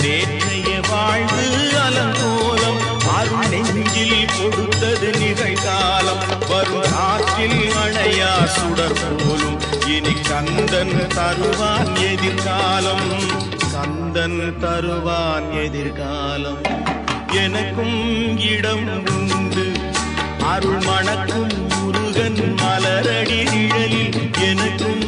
நேற்றைய வாழ்வு அலங்கோலம் அருள் நெஞ்சில் கொடுத்தது நிகழ்காலம் வரும் காற்றில் அணையா சுடர் போலும் இனி கந்தன் தருவான் எதிர்காலம் கந்தன் தருவான் எதிர்காலம் எனக்கும் இடம் உண்டு அருள் மணக்கும் முருகன் மலரடி நிழலில் எனக்கும்